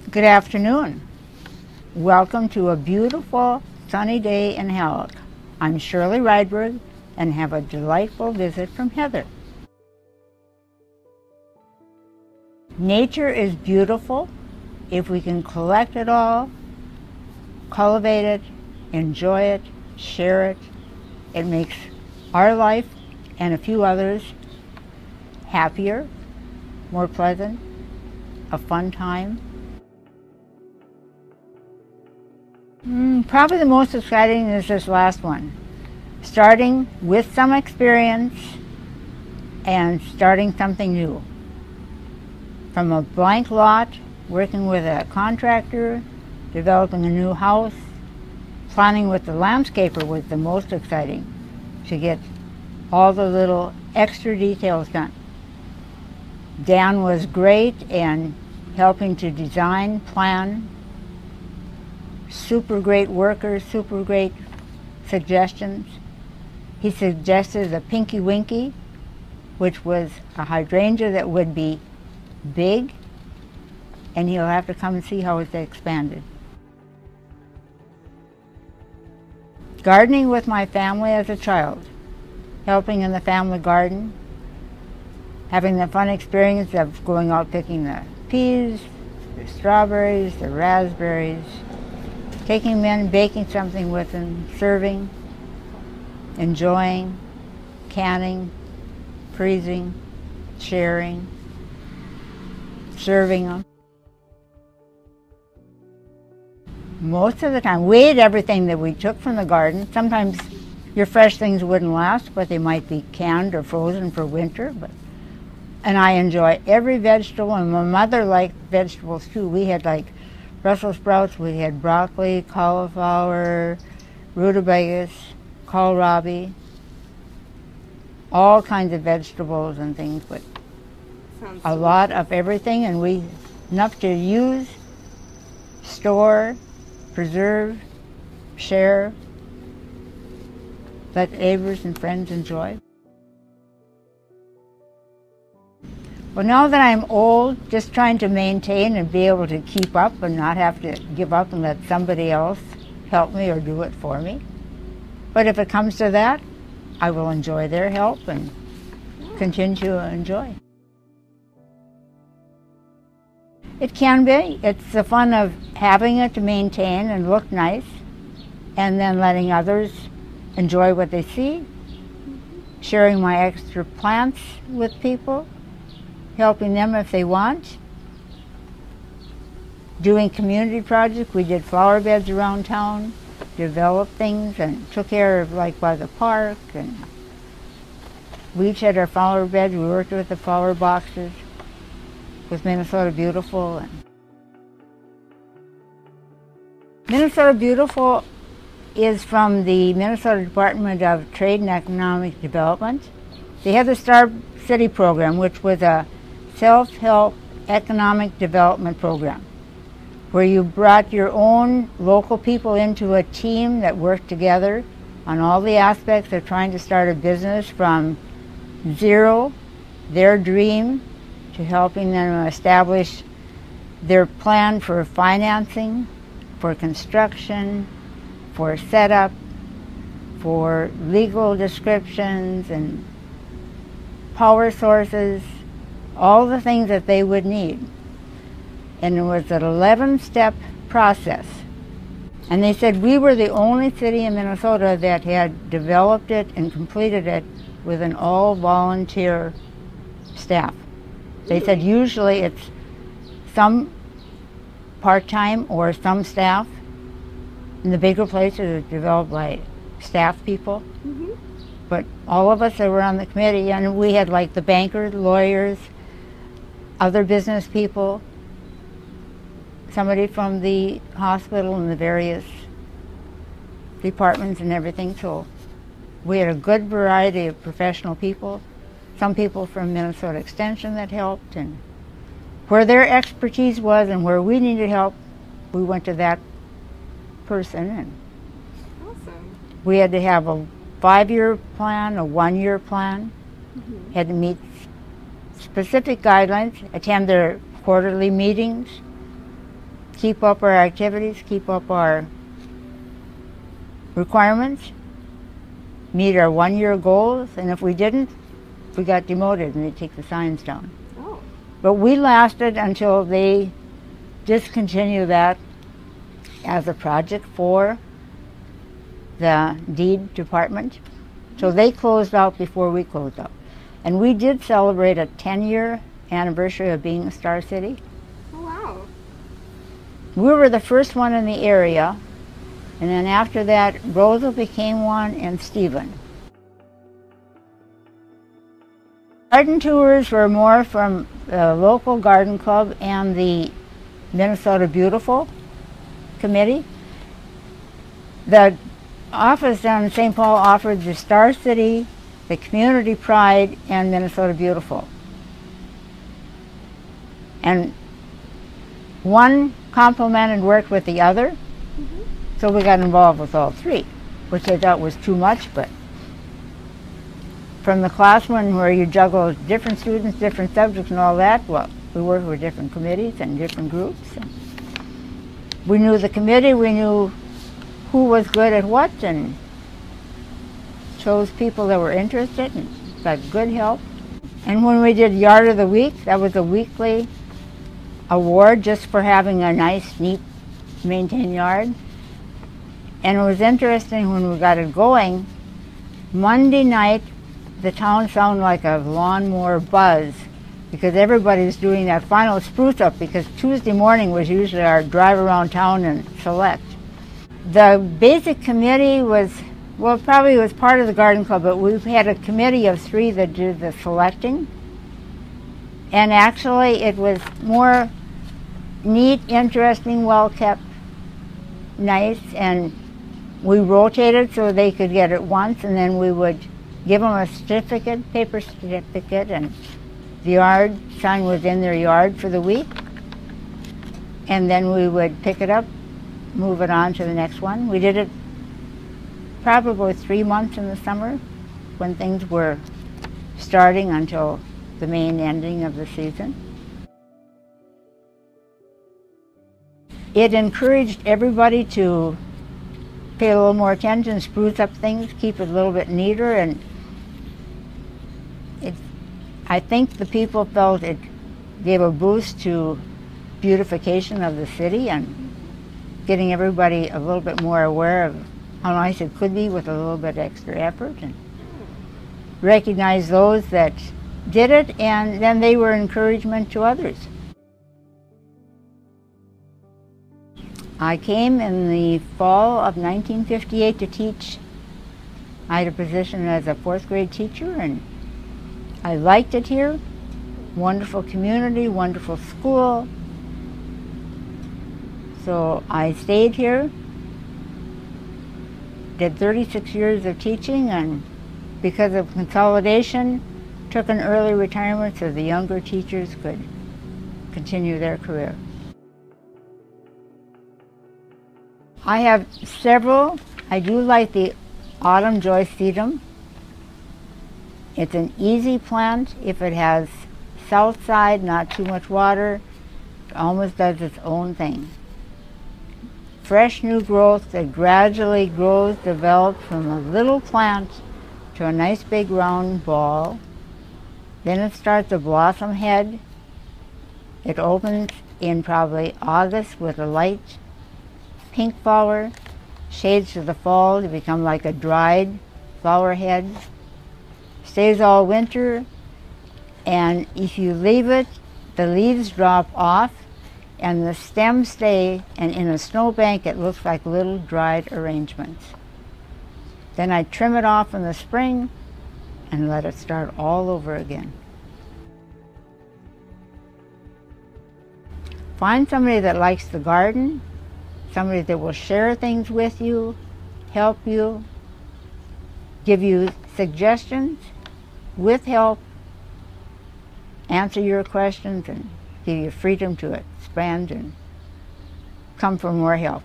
Good afternoon. Welcome to a beautiful sunny day in Halleck. I'm Shirley Rydberg and have a delightful visit from Heather. Nature is beautiful if we can collect it all, cultivate it, enjoy it, share it. It makes our life and a few others happier, more pleasant, a fun time. Probably the most exciting is this last one. Starting with some experience and starting something new. From a blank lot, working with a contractor, developing a new house, planning with the landscaper was the most exciting, to get all the little extra details done. Dan was great and helping to design, plan, super great worker, super great suggestions. He suggested a Pinky Winky, which was a hydrangea that would be big, and he'll have to come and see how it's expanded. Gardening with my family as a child, helping in the family garden, having the fun experience of going out picking the peas, the strawberries, the raspberries, taking them in, baking something with them, serving, enjoying, canning, freezing, sharing, serving them. Most of the time, we ate everything that we took from the garden. Sometimes your fresh things wouldn't last, but they might be canned or frozen for winter. And I enjoy every vegetable, and my mother liked vegetables too. We had like Brussels sprouts, we had broccoli, cauliflower, rutabagas, kohlrabi, all kinds of vegetables and things, but a lot of everything, and we enough to use, store, preserve, share, let neighbors and friends enjoy. Well, now that I'm old, just trying to maintain and be able to keep up and not have to give up and let somebody else help me or do it for me. But if it comes to that, I will enjoy their help and continue to enjoy. It can be. It's the fun of having it to maintain and look nice, and then letting others enjoy what they see, sharing my extra plants with people, helping them if they want, doing community projects. We did flower beds around town, developed things, and took care of, like, by the park, and we each had our flower beds. We worked with the flower boxes with Minnesota Beautiful. And Minnesota Beautiful is from the Minnesota Department of Trade and Economic Development. They have the Star City program, which was a self-help economic development program, where you brought your own local people into a team that worked together on all the aspects of trying to start a business from zero, their dream, to helping them establish their plan for financing, for construction, for setup, for legal descriptions and power sources, all the things that they would need. And it was an 11-step process. And they said we were the only city in Minnesota that had developed it and completed it with an all-volunteer staff. They said usually it's some part-time or some staff. In the bigger places, it's developed by staff people. But all of us that were on the committee, and we had like the bankers, lawyers, other business people, somebody from the hospital and the various departments and everything. So we had a good variety of professional people, some people from Minnesota Extension that helped, and where their expertise was and where we needed help, we went to that person. And awesome. We had to have a 5-year plan, a 1-year plan, had to meet specific guidelines, attend their quarterly meetings, keep up our activities, keep up our requirements, meet our one-year goals, and if we didn't, we got demoted and they'd take the signs down. Oh. But we lasted until they discontinued that as a project for the deed department. So they closed out before we closed out. And we did celebrate a 10-year anniversary of being a Star City. Oh, wow. We were the first one in the area, and then after that, Rosa became one and Stephen. Garden tours were more from the local garden club and the Minnesota Beautiful committee. The office down in St. Paul offered the Star City, the Community Pride, and Minnesota Beautiful. And one complemented worked with the other, so we got involved with all three, which I thought was too much, but from the classroom where you juggle different students, different subjects and all that, well, we worked with different committees and different groups. And we knew the committee, we knew who was good at what, and chose people that were interested and got good help. And when we did Yard of the Week, that was a weekly award just for having a nice, neat, maintained yard. And it was interesting when we got it going, Monday night, the town sounded like a lawnmower buzz because everybody was doing that final spruce up, because Tuesday morning was usually our drive around town and select. The basic committee was, well, probably was part of the garden club, but we've had a committee of 3 that did the selecting. And actually it was more neat, interesting, well kept, nice, and we rotated so they could get it once, and then we would give them a certificate, paper certificate, and the yard sign was in their yard for the week. And then we would pick it up, move it on to the next one. We did it probably 3 months in the summer when things were starting until the main ending of the season. It encouraged everybody to pay a little more attention, spruce up things, keep it a little bit neater, and I think the people felt it gave a boost to beautification of the city and getting everybody a little bit more aware of how nice it could be with a little bit extra effort, and recognize those that did it, and then they were encouragement to others. I came in the fall of 1958 to teach. I had a position as a 4th grade teacher, and I liked it here. Wonderful community, wonderful school. So I stayed here, did 36 years of teaching, and because of consolidation, took an early retirement so the younger teachers could continue their career. I have several. I do like the autumn Joy Sedum. It's an easy plant. If it has south side, not too much water, it almost does its own thing. Fresh new growth that gradually grows, develops from a little plant to a nice big round ball. Then it starts a blossom head. It opens in probably August with a light pink flower, shades to the fall to become like a dried flower head. Stays all winter, and if you leave it, the leaves drop off and the stems stay, and in a snowbank it looks like little dried arrangements. Then I trim it off in the spring and let it start all over again. Find somebody that likes the garden, somebody that will share things with you, help you, give you suggestions with help, answer your questions, and give you freedom to expand and come for more help.